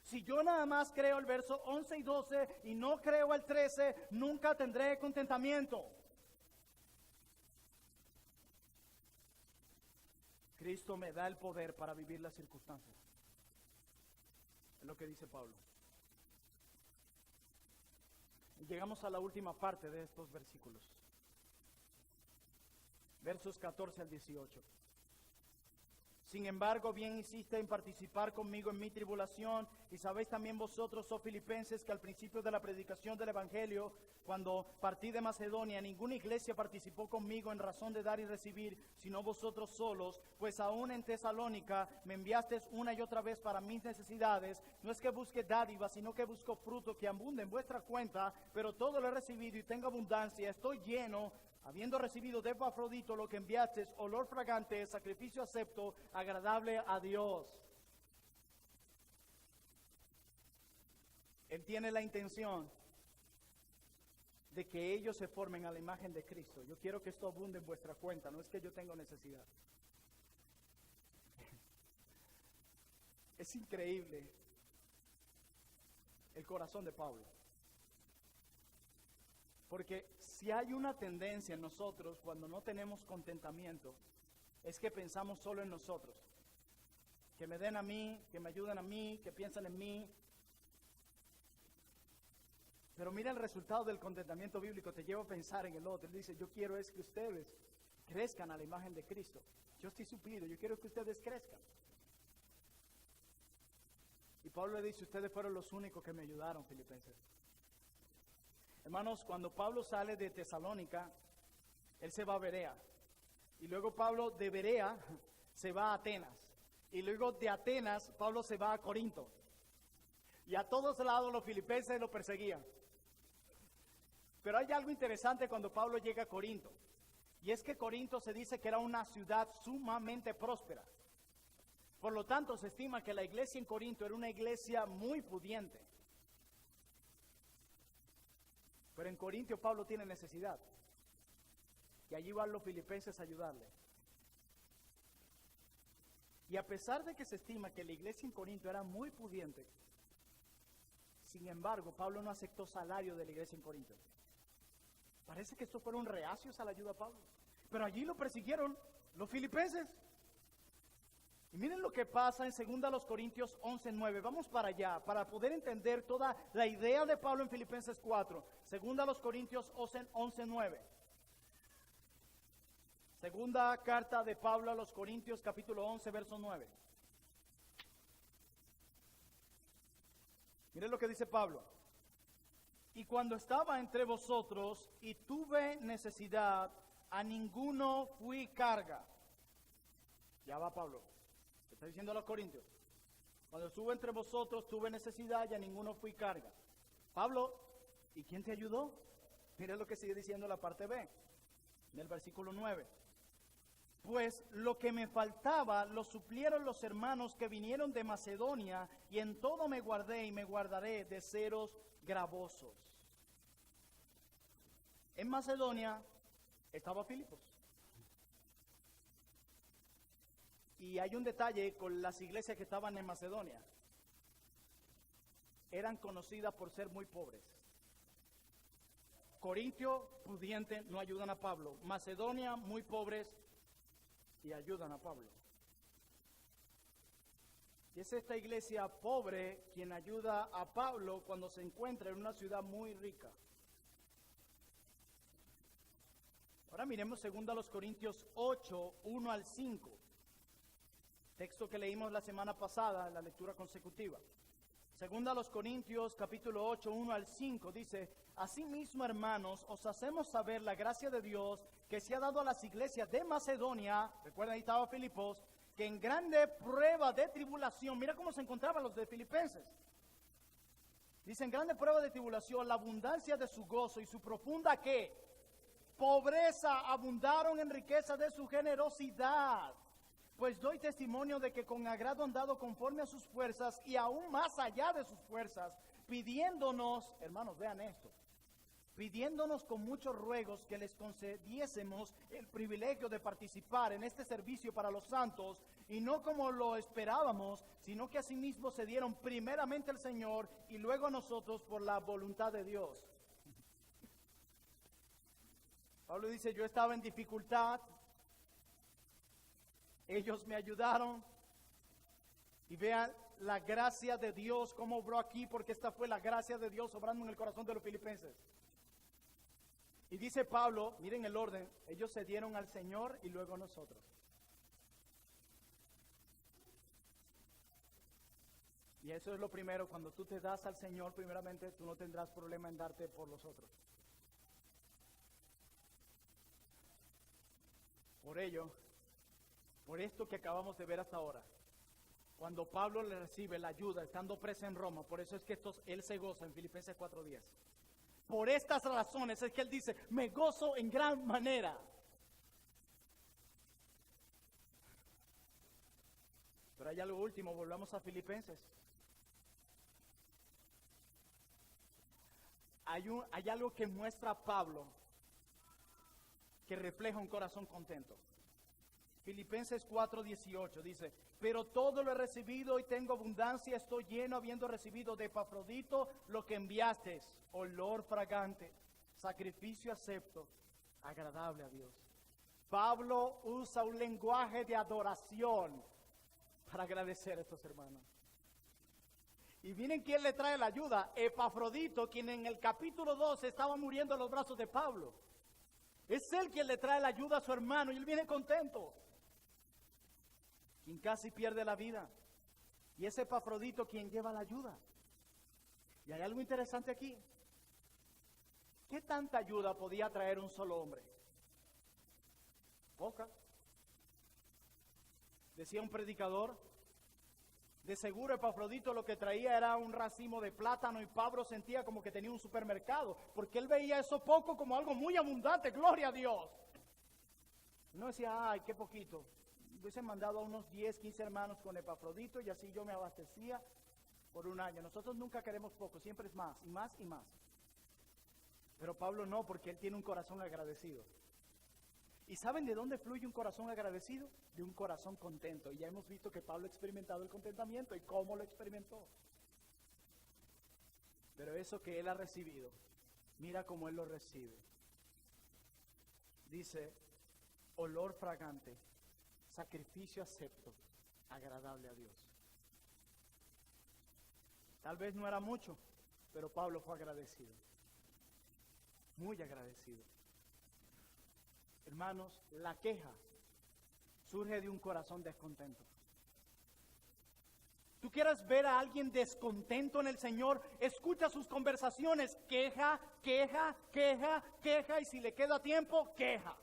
Si yo nada más creo el verso 11 y 12 y no creo el 13, nunca tendré contentamiento. Cristo me da el poder para vivir las circunstancias. Es lo que dice Pablo. Y llegamos a la última parte de estos versículos. Versos 14 al 18. Sin embargo, bien hiciste en participar conmigo en mi tribulación, y sabéis también vosotros, oh filipenses, que al principio de la predicación del Evangelio, cuando partí de Macedonia, ninguna iglesia participó conmigo en razón de dar y recibir, sino vosotros solos, pues aún en Tesalónica me enviasteis una y otra vez para mis necesidades. No es que busque dádivas, sino que busco fruto que abunde en vuestra cuenta, pero todo lo he recibido y tengo abundancia, estoy lleno, habiendo recibido de Epafrodito lo que enviasteis, olor fragante, sacrificio acepto, agradable a Dios. Él tiene la intención de que ellos se formen a la imagen de Cristo. Yo quiero que esto abunde en vuestra cuenta, no es que yo tenga necesidad. Es increíble el corazón de Pablo. Porque si hay una tendencia en nosotros cuando no tenemos contentamiento, es que pensamos solo en nosotros. Que me den a mí, que me ayuden a mí, que piensen en mí. Pero mira el resultado del contentamiento bíblico, te lleva a pensar en el otro. Él dice, yo quiero es que ustedes crezcan a la imagen de Cristo. Yo estoy suplido, yo quiero que ustedes crezcan. Y Pablo le dice, ustedes fueron los únicos que me ayudaron, filipenses. Hermanos, cuando Pablo sale de Tesalónica, él se va a Berea. Y luego Pablo de Berea se va a Atenas. Y luego de Atenas, Pablo se va a Corinto. Y a todos lados los filipenses lo perseguían. Pero hay algo interesante cuando Pablo llega a Corinto. Y es que Corinto se dice que era una ciudad sumamente próspera. Por lo tanto, se estima que la iglesia en Corinto era una iglesia muy pudiente. Pero en Corintio Pablo tiene necesidad. Y allí van los filipenses a ayudarle. Y a pesar de que se estima que la iglesia en Corinto era muy pudiente, sin embargo, Pablo no aceptó salario de la iglesia en Corinto. Parece que estos fueron reacios a la ayuda a Pablo. Pero allí lo persiguieron los filipenses. Y miren lo que pasa en 2 Corintios 11:9. Vamos para allá, para poder entender toda la idea de Pablo en Filipenses 4. 2 Corintios 11:9. Segunda carta de Pablo a los Corintios, capítulo 11, verso 9. Miren lo que dice Pablo. Y cuando estaba entre vosotros y tuve necesidad, a ninguno fui carga. Ya va Pablo. Está diciendo a los Corintios. Cuando estuve entre vosotros, tuve necesidad y a ninguno fui carga. Pablo, ¿y quién te ayudó? Miren lo que sigue diciendo la parte B, del versículo 9. Pues lo que me faltaba lo suplieron los hermanos que vinieron de Macedonia, y en todo me guardé y me guardaré de seros gravosos. En Macedonia estaba Filipos. Y hay un detalle con las iglesias que estaban en Macedonia. eran conocidas por ser muy pobres. Corintio, pudiente, no ayudan a Pablo. Macedonia, muy pobres, y ayudan a Pablo. Y es esta iglesia pobre quien ayuda a Pablo cuando se encuentra en una ciudad muy rica. Ahora miremos 2 Corintios 8, 1 al 5. Texto que leímos la semana pasada en la lectura consecutiva. 2 Corintios capítulo 8, 1 al 5 dice: Asimismo, hermanos, os hacemos saber la gracia de Dios que se ha dado a las iglesias de Macedonia. Recuerden, ahí estaba Filipos, que en grande prueba de tribulación, mira cómo se encontraban los de Filipenses. Dice: en grande prueba de tribulación, la abundancia de su gozo y su profunda ¿qué? Pobreza abundaron en riqueza de su generosidad. Pues doy testimonio de que con agrado han dado conforme a sus fuerzas y aún más allá de sus fuerzas, pidiéndonos, hermanos, vean esto, pidiéndonos con muchos ruegos que les concediésemos el privilegio de participar en este servicio para los santos, y no como lo esperábamos, sino que asimismo se dieron primeramente al Señor y luego a nosotros por la voluntad de Dios. Pablo dice: yo estaba en dificultad, ellos me ayudaron, y vean la gracia de Dios cómo obró aquí, porque esta fue la gracia de Dios obrando en el corazón de los filipenses. Y dice Pablo, miren el orden, ellos se dieron al Señor y luego a nosotros. Y eso es lo primero, cuando tú te das al Señor primeramente, tú no tendrás problema en darte por los otros. Por ello, por esto que acabamos de ver hasta ahora, cuando Pablo le recibe la ayuda estando preso en Roma, por eso es que él se goza en Filipenses 4:10. Por estas razones es que él dice: me gozo en gran manera. Pero hay algo último, volvamos a Filipenses. Hay algo que muestra a Pablo que refleja un corazón contento. Filipenses 4:18 dice: pero todo lo he recibido y tengo abundancia, estoy lleno habiendo recibido de Epafrodito lo que enviasteis, olor fragante, sacrificio acepto, agradable a Dios. Pablo usa un lenguaje de adoración para agradecer a estos hermanos. Y miren quién le trae la ayuda: Epafrodito, quien en el capítulo 12 estaba muriendo en los brazos de Pablo. Es él quien le trae la ayuda a su hermano y él viene contento. Quien casi pierde la vida. Y es Epafrodito quien lleva la ayuda. Y hay algo interesante aquí. ¿Qué tanta ayuda podía traer un solo hombre? Poca. Decía un predicador: de seguro Epafrodito lo que traía era un racimo de plátano, y Pablo sentía como que tenía un supermercado, porque él veía eso poco como algo muy abundante. Gloria a Dios. No decía: ay, qué poquito. Hubiesen mandado a unos 10, 15 hermanos con Epafrodito y así yo me abastecía por un año. Nosotros nunca queremos poco, siempre es más y más y más. Pero Pablo no, porque él tiene un corazón agradecido. ¿Y saben de dónde fluye un corazón agradecido? De un corazón contento. Y ya hemos visto que Pablo ha experimentado el contentamiento y cómo lo experimentó. Pero eso que él ha recibido, mira cómo él lo recibe. Dice: olor fragante, sacrificio acepto, agradable a Dios. Tal vez no era mucho, pero Pablo fue agradecido. Muy agradecido. Hermanos, la queja surge de un corazón descontento. ¿Tú quieres ver a alguien descontento en el Señor? Escucha sus conversaciones. Queja, queja, queja, queja, y si le queda tiempo, queja.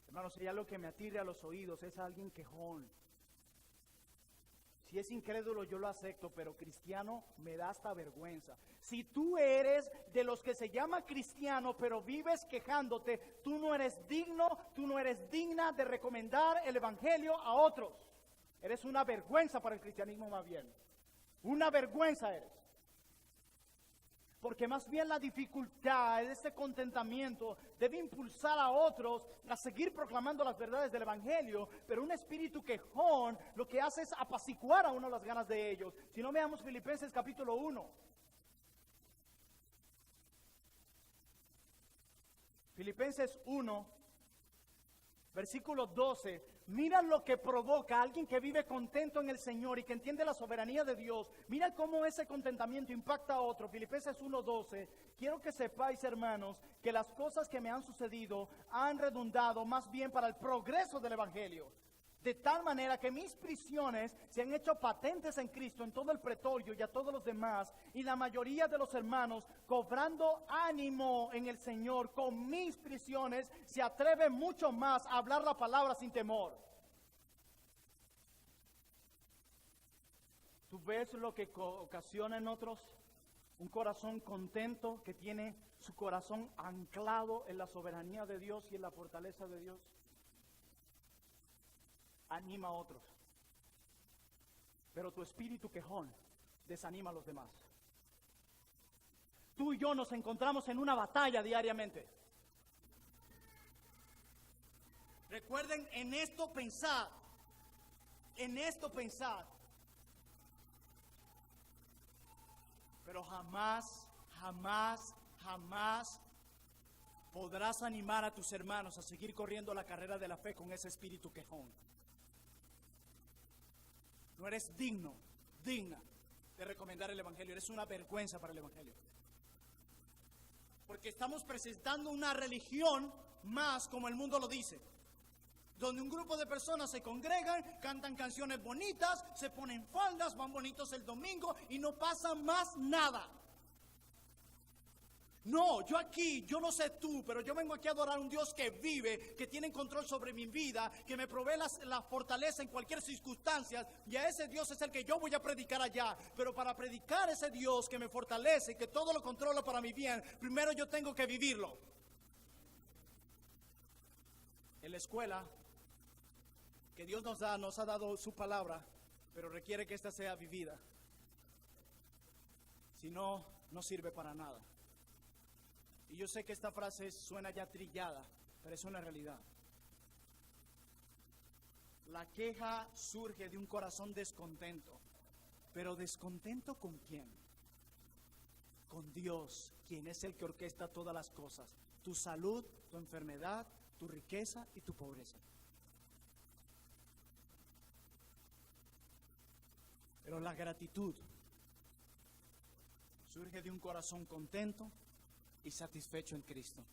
Hermanos, si hay algo que me atire a los oídos, es alguien quejón. Si es incrédulo, yo lo acepto, pero cristiano me da hasta vergüenza. Si tú eres de los que se llama cristiano, pero vives quejándote, tú no eres digno, tú no eres digna de recomendar el evangelio a otros. Eres una vergüenza para el cristianismo, más bien. Una vergüenza eres. Porque más bien la dificultad, ese contentamiento, debe impulsar a otros a seguir proclamando las verdades del Evangelio. Pero un espíritu quejón lo que hace es apaciguar a uno las ganas de ellos. Si no, veamos Filipenses capítulo 1. Filipenses 1, versículo 12. Mira lo que provoca a alguien que vive contento en el Señor y que entiende la soberanía de Dios. Mira cómo ese contentamiento impacta a otro. Filipenses 1:12. Quiero que sepáis, hermanos, que las cosas que me han sucedido han redundado más bien para el progreso del Evangelio. De tal manera que mis prisiones se han hecho patentes en Cristo en todo el pretorio y a todos los demás. Y la mayoría de los hermanos, cobrando ánimo en el Señor, con mis prisiones se atreven mucho más a hablar la palabra sin temor. ¿Tú ves lo que ocasiona en otros? Un corazón contento que tiene su corazón anclado en la soberanía de Dios y en la fortaleza de Dios. Anima a otros. Pero tu espíritu quejón desanima a los demás. Tú y yo nos encontramos en una batalla diariamente. Recuerden, en esto pensar. En esto pensar. Pero jamás podrás animar a tus hermanos a seguir corriendo la carrera de la fe con ese espíritu quejón. No eres digna de recomendar el Evangelio. Eres una vergüenza para el Evangelio. Porque estamos presentando una religión más como el mundo lo dice. Donde un grupo de personas se congregan, cantan canciones bonitas, se ponen faldas, van bonitos el domingo y no pasa más nada. No, yo no sé tú, pero yo vengo aquí a adorar a un Dios que vive, que tiene control sobre mi vida, que me provee la fortaleza en cualquier circunstancia, y a ese Dios es el que yo voy a predicar allá. Pero para predicar a ese Dios que me fortalece y que todo lo controla para mi bien, primero yo tengo que vivirlo. En la escuela que Dios nos ha dado su palabra, pero requiere que ésta sea vivida. Si no, no sirve para nada. Y yo sé que esta frase suena ya trillada, pero es una realidad. La queja surge de un corazón descontento. ¿Pero descontento con quién? Con Dios, quien es el que orquesta todas las cosas. Tu salud, tu enfermedad, tu riqueza y tu pobreza. Pero la gratitud surge de un corazón contento y satisfecho en Cristo.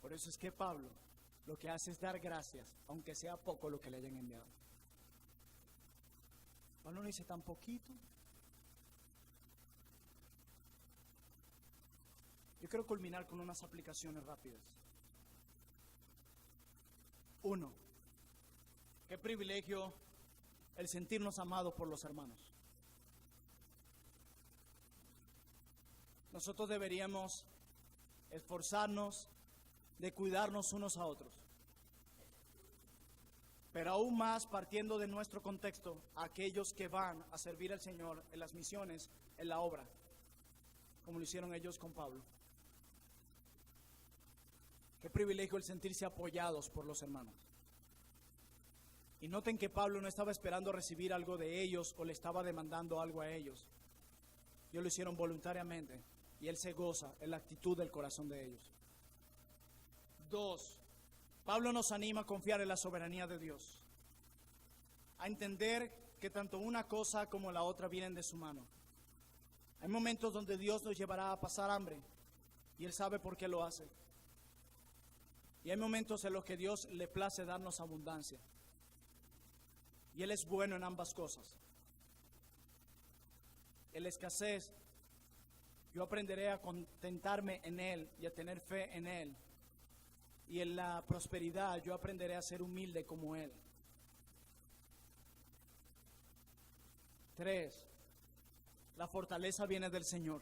Por eso es que Pablo lo que hace es dar gracias, aunque sea poco lo que le hayan enviado. Pablo no dice tan poquito. Yo quiero culminar con unas aplicaciones rápidas. 1. Qué privilegio el sentirnos amados por los hermanos. Nosotros deberíamos esforzarnos de cuidarnos unos a otros. Pero aún más partiendo de nuestro contexto, aquellos que van a servir al Señor en las misiones, en la obra, como lo hicieron ellos con Pablo. Qué privilegio el sentirse apoyados por los hermanos. Y noten que Pablo no estaba esperando recibir algo de ellos o le estaba demandando algo a ellos. Ellos lo hicieron voluntariamente y él se goza en la actitud del corazón de ellos. 2. Pablo nos anima a confiar en la soberanía de Dios, a entender que tanto una cosa como la otra vienen de su mano. Hay momentos donde Dios nos llevará a pasar hambre y Él sabe por qué lo hace. Y hay momentos en los que Dios le place darnos abundancia. Y Él es bueno en ambas cosas. En la escasez, yo aprenderé a contentarme en Él y a tener fe en Él. Y en la prosperidad, yo aprenderé a ser humilde como Él. 3. La fortaleza viene del Señor.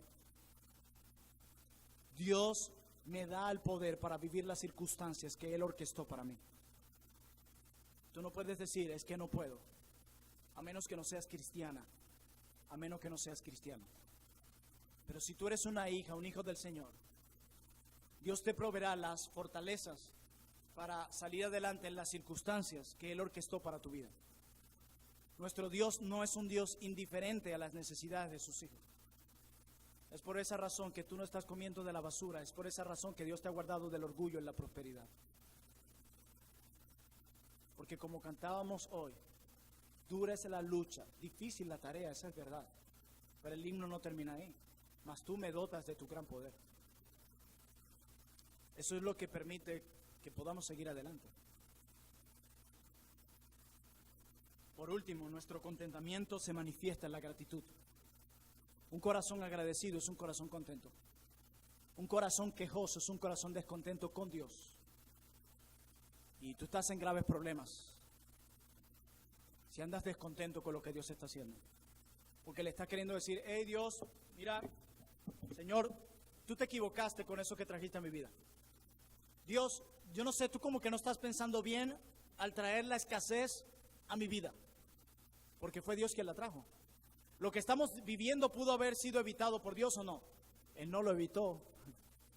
Dios me da el poder para vivir las circunstancias que Él orquestó para mí. Tú no puedes decir, es que no puedo, a menos que no seas cristiana, a menos que no seas cristiano. Pero si tú eres una hija, un hijo del Señor, Dios te proveerá las fortalezas para salir adelante en las circunstancias que Él orquestó para tu vida. Nuestro Dios no es un Dios indiferente a las necesidades de sus hijos. Es por esa razón que tú no estás comiendo de la basura. Es por esa razón que Dios te ha guardado del orgullo en la prosperidad. Porque como cantábamos hoy, dura es la lucha, difícil la tarea, esa es verdad. Pero el himno no termina ahí. Mas tú me dotas de tu gran poder. Eso es lo que permite que podamos seguir adelante. Por último, nuestro contentamiento se manifiesta en la gratitud. Un corazón agradecido es un corazón contento. Un corazón quejoso es un corazón descontento con Dios. Y tú estás en graves problemas si andas descontento con lo que Dios está haciendo. Porque le está queriendo decir: hey Dios, mira, Señor, tú te equivocaste con eso que trajiste a mi vida. Dios, yo no sé, tú como que no estás pensando bien al traer la escasez a mi vida. Porque fue Dios quien la trajo. Lo que estamos viviendo pudo haber sido evitado por Dios o no. Él no lo evitó.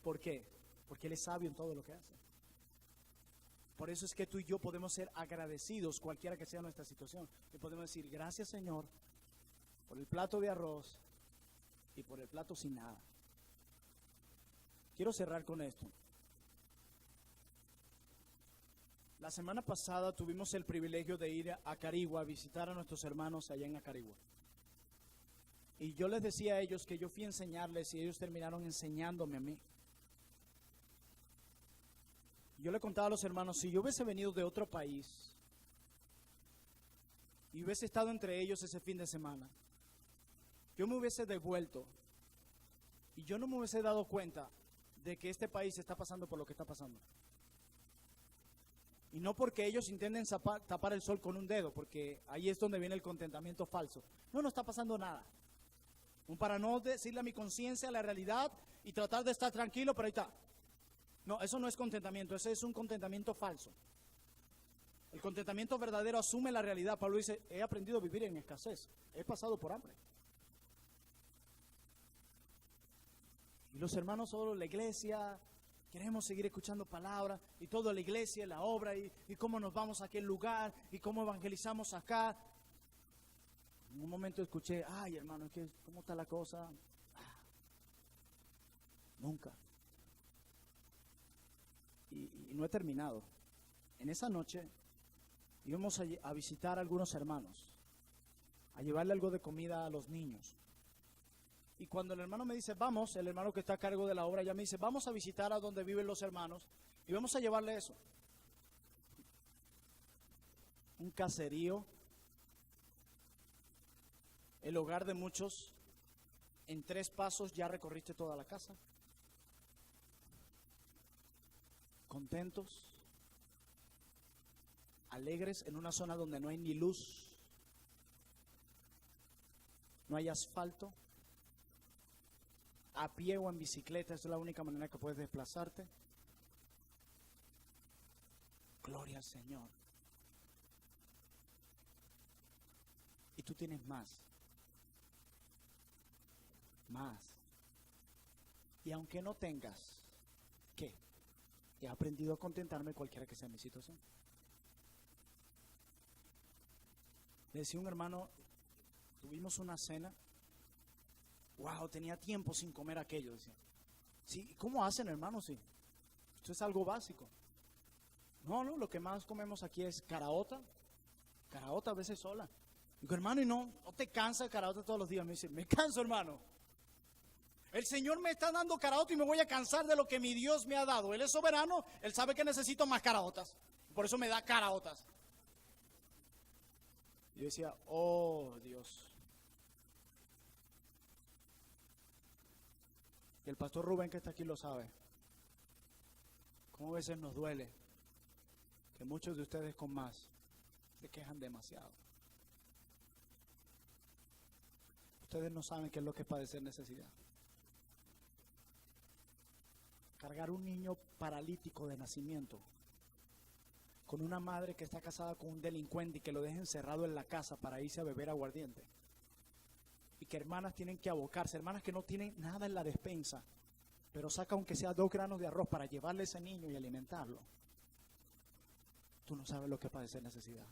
¿Por qué? Porque Él es sabio en todo lo que hace. Por eso es que tú y yo podemos ser agradecidos cualquiera que sea nuestra situación. Y podemos decir: gracias Señor por el plato de arroz y por el plato sin nada. Quiero cerrar con esto. La semana pasada tuvimos el privilegio de ir a Acarigua a visitar a nuestros hermanos allá en Acarigua. Y yo les decía a ellos que yo fui a enseñarles y ellos terminaron enseñándome a mí. Yo le contaba a los hermanos: si yo hubiese venido de otro país y hubiese estado entre ellos ese fin de semana, yo me hubiese devuelto y yo no me hubiese dado cuenta de que este país está pasando por lo que está pasando. Y no porque ellos intenten tapar el sol con un dedo, porque ahí es donde viene el contentamiento falso. No está pasando nada. Para no decirle a mi conciencia la realidad y tratar de estar tranquilo, pero ahí está. No, eso no es contentamiento, ese es un contentamiento falso. El contentamiento verdadero asume la realidad. Pablo dice: he aprendido a vivir en escasez, he pasado por hambre. Y los hermanos, solo la iglesia, queremos seguir escuchando palabras, y toda la iglesia, la obra, y cómo nos vamos a aquel lugar, y cómo evangelizamos acá. En un momento escuché: ay hermano, es que ¿cómo está la cosa? Nunca. Y no he terminado. En esa noche íbamos a visitar a algunos hermanos, a llevarle algo de comida a los niños. Y cuando el hermano me dice: vamos, el hermano que está a cargo de la obra ya me dice: vamos a visitar a donde viven los hermanos y vamos a llevarle eso. Un caserío, el hogar de muchos. En 3 pasos ya recorriste toda la casa. Contentos, alegres, en una zona donde no hay ni luz, no hay asfalto, a pie o en bicicleta, esa es la única manera que puedes desplazarte. Gloria al Señor. Y tú tienes más. Y aunque no tengas, ¿qué? He aprendido a contentarme cualquiera que sea mi situación. Le decía un hermano, tuvimos una cena. Wow, tenía tiempo sin comer aquello. Decía: sí, ¿cómo hacen, hermano? Sí, esto es algo básico. No, lo que más comemos aquí es caraota a veces sola. Digo: hermano, ¿y no te cansa el caraota todos los días? Me dice: me canso, hermano. El Señor me está dando caraota y me voy a cansar de lo que mi Dios me ha dado. Él es soberano, Él sabe que necesito más caraotas. Por eso me da caraotas. Yo decía: oh Dios. Y el pastor Rubén, que está aquí, lo sabe. Cómo a veces nos duele que muchos de ustedes con más se quejan demasiado. Ustedes no saben qué es lo que es padecer necesidad. Cargar un niño paralítico de nacimiento con una madre que está casada con un delincuente y que lo deja encerrado en la casa para irse a beber aguardiente. y que hermanas tienen que abocarse, hermanas que no tienen nada en la despensa, pero saca aunque sea 2 granos de arroz para llevarle a ese niño y alimentarlo. Tú no sabes lo que es padecer necesidad.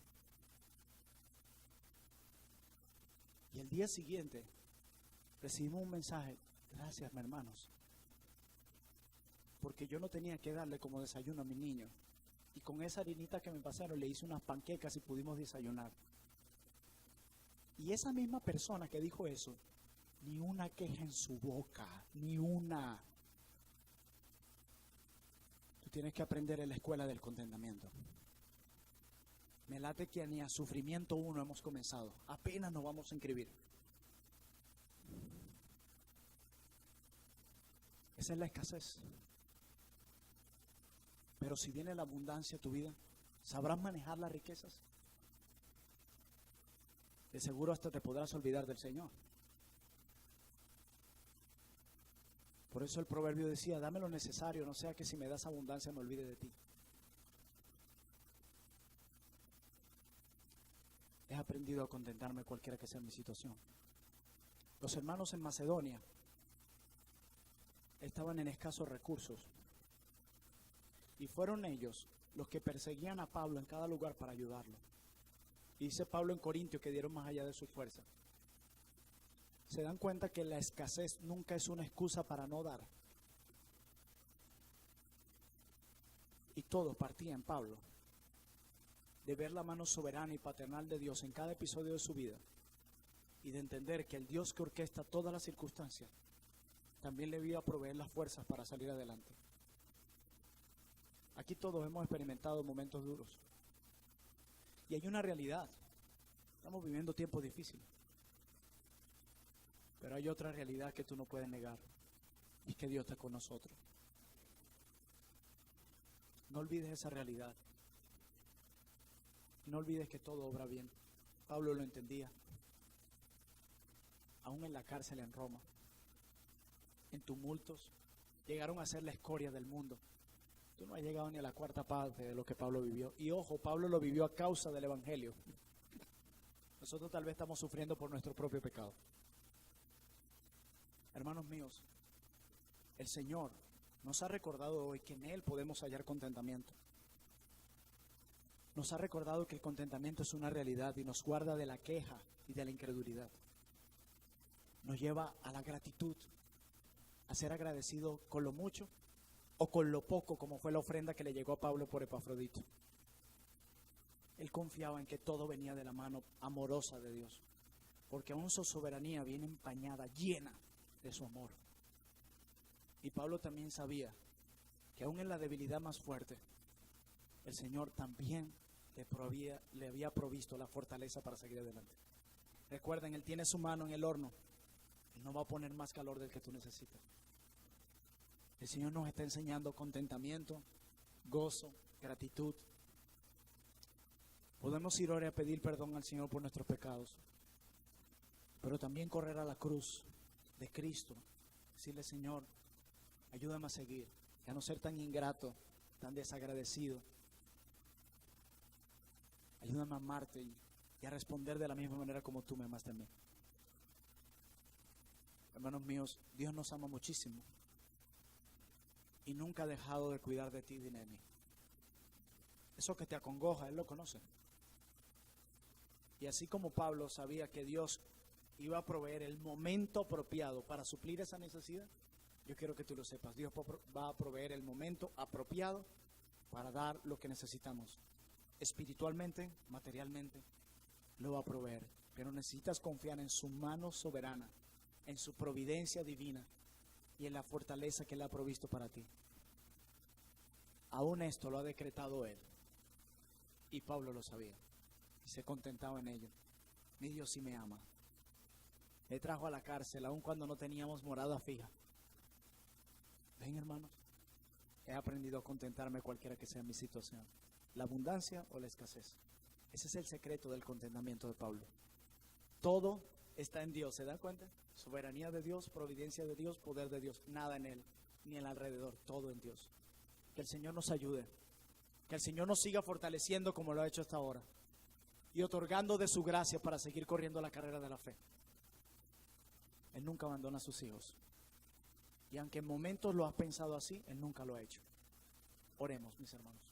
Y el día siguiente recibimos un mensaje: gracias, mis hermanos, porque yo no tenía que darle como desayuno a mi niño, y con esa harinita que me pasaron le hice unas panquecas y pudimos desayunar. Y esa misma persona que dijo eso, ni una queja en su boca, ni una. Tú tienes que aprender en la escuela del contentamiento. Me late que ni a sufrimiento 1 hemos comenzado, apenas nos vamos a inscribir. Esa es la escasez. Pero si viene la abundancia a tu vida, ¿sabrás manejar las riquezas? De seguro hasta te podrás olvidar del Señor. Por eso el proverbio decía: dame lo necesario, no sea que si me das abundancia me olvide de ti. He aprendido a contentarme cualquiera que sea mi situación. Los hermanos en Macedonia estaban en escasos recursos, y fueron ellos los que perseguían a Pablo en cada lugar para ayudarlo. Y dice Pablo en Corintios que dieron más allá de su fuerza. ¿Se dan cuenta que la escasez nunca es una excusa para no dar? Y todo partía en Pablo de ver la mano soberana y paternal de Dios en cada episodio de su vida, y de entender que el Dios que orquesta todas las circunstancias también le iba a proveer las fuerzas para salir adelante. Aquí todos hemos experimentado momentos duros, y hay una realidad: estamos viviendo tiempos difíciles, pero hay otra realidad que tú no puedes negar, y es que Dios está con nosotros. No olvides esa realidad. No olvides que todo obra bien. Pablo lo entendía. Aún en la cárcel en Roma, en tumultos, llegaron a ser la escoria del mundo. Tú no has llegado ni a la 4ª parte de lo que Pablo vivió. Y ojo, Pablo lo vivió a causa del Evangelio. Nosotros tal vez estamos sufriendo por nuestro propio pecado. Hermanos míos, el Señor nos ha recordado hoy que en Él podemos hallar contentamiento. Nos ha recordado que el contentamiento es una realidad y nos guarda de la queja y de la incredulidad. Nos lleva a la gratitud, a ser agradecido con lo mucho o con lo poco, como fue la ofrenda que le llegó a Pablo por Epafrodito. Él confiaba en que todo venía de la mano amorosa de Dios, porque aún su soberanía viene empañada, llena de su amor. Y Pablo también sabía que aún en la debilidad más fuerte, el Señor también le había provisto la fortaleza para seguir adelante. Recuerden, Él tiene su mano en el horno. Él no va a poner más calor del que tú necesitas. El Señor nos está enseñando contentamiento, gozo, gratitud. Podemos ir ahora a pedir perdón al Señor por nuestros pecados, pero también correr a la cruz de Cristo, decirle: Señor, ayúdame a seguir, y a no ser tan ingrato, tan desagradecido. Ayúdame a amarte y a responder de la misma manera como tú me amaste a mí. Hermanos míos, Dios nos ama muchísimo y nunca ha dejado de cuidar de ti y de mí. Eso que te acongoja, Él lo conoce. Y así como Pablo sabía que Dios iba a proveer el momento apropiado para suplir esa necesidad, yo quiero que tú lo sepas. Dios va a proveer el momento apropiado para dar lo que necesitamos. Espiritualmente, materialmente, lo va a proveer. Pero necesitas confiar en su mano soberana, en su providencia divina y en la fortaleza que Él ha provisto para ti. Aún esto lo ha decretado Él. Y Pablo lo sabía. Y se contentaba en ello. Mi Dios sí me ama. Me trajo a la cárcel aun cuando no teníamos morada fija. Ven, hermanos, he aprendido a contentarme cualquiera que sea mi situación. La abundancia o la escasez. Ese es el secreto del contentamiento de Pablo. Todo está en Dios, ¿se dan cuenta? Soberanía de Dios, providencia de Dios, poder de Dios. Nada en Él, ni en el alrededor, todo en Dios. Que el Señor nos ayude. Que el Señor nos siga fortaleciendo como lo ha hecho hasta ahora. Y otorgando de su gracia para seguir corriendo la carrera de la fe. Él nunca abandona a sus hijos. Y aunque en momentos lo has pensado así, Él nunca lo ha hecho. Oremos, mis hermanos.